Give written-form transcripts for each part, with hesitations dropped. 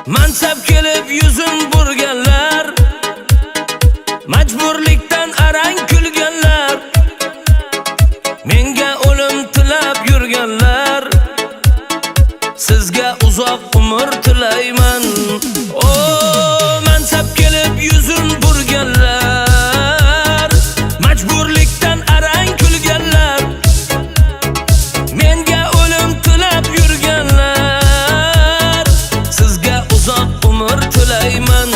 Mansab kelib yuzin burganlar, majburlikdan arang kulganlar, menga o'lim tilab yurganlar, sizga uzoq umr tilayman. O mansab kelib yuzin burganlar, majburlikdan arang kulganlar, menga o'lim tilab yurganlar, sizga uzoq umr tilayman.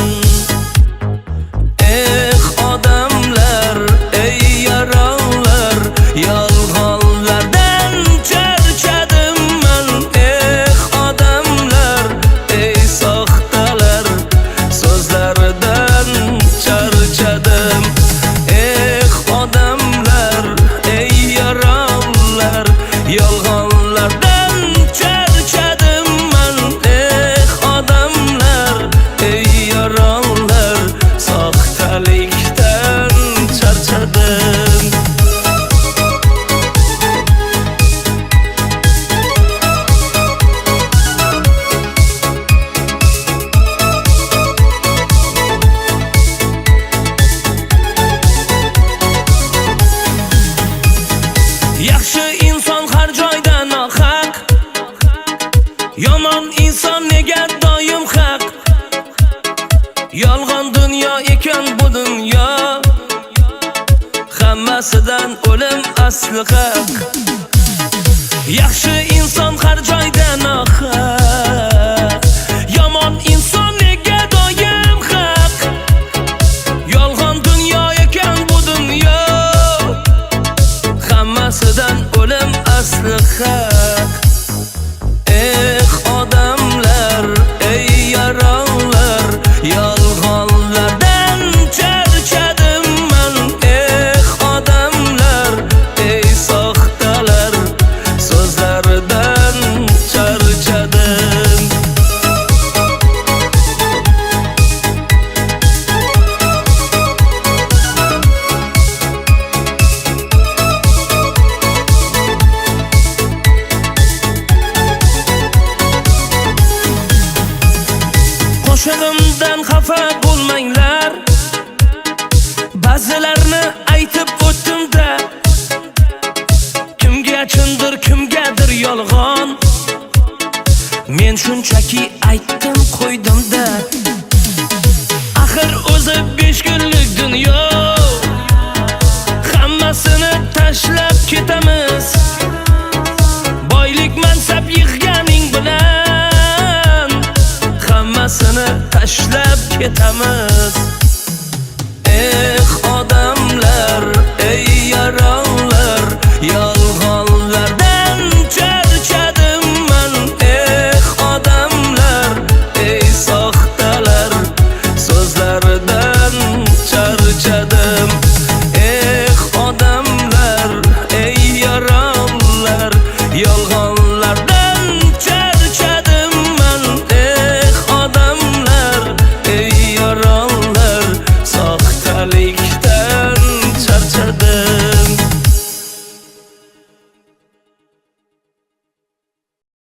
Odamlar, ey yaronlar, yolg'onlardan charchadim man. Odamlar, ey soxtalar, so'zlaridan charchadim. Odamlar, ey yaronlar, yolg'onlardan charchadim man. Odamlar, ey yaronlar, soxtalikdan charchadim. Yaxshi inson har joyda nohaq, yomon inson nega doim haq. Yolg'on dunyo ekan bu dunyo, hammasidan o'lim asli haq. Yaxshi inson har joyda nohaq, yomon inson nega doim haq. Yolg'on dunyo ekan bu dunyo, hammasidan o'lim asli haq. Odamlar, ey yaronlar, yolg'onlardan charchadim man. Odamlar, ey soxtalar, so'zlaridan charchadim. Qo'shig'imdan xafa bo'lmanglar, ba'zilarni aytib o'tdim-da. Kimga chindir, kimgadir yolg'on, men shunchaki aytdim qo'ydim-da. Axir o'zi 5 kunlik dunyo, hammasini tashlab ketamiz. Boylik mansab yig'ganing bilan hammasini tashlab ketamiz.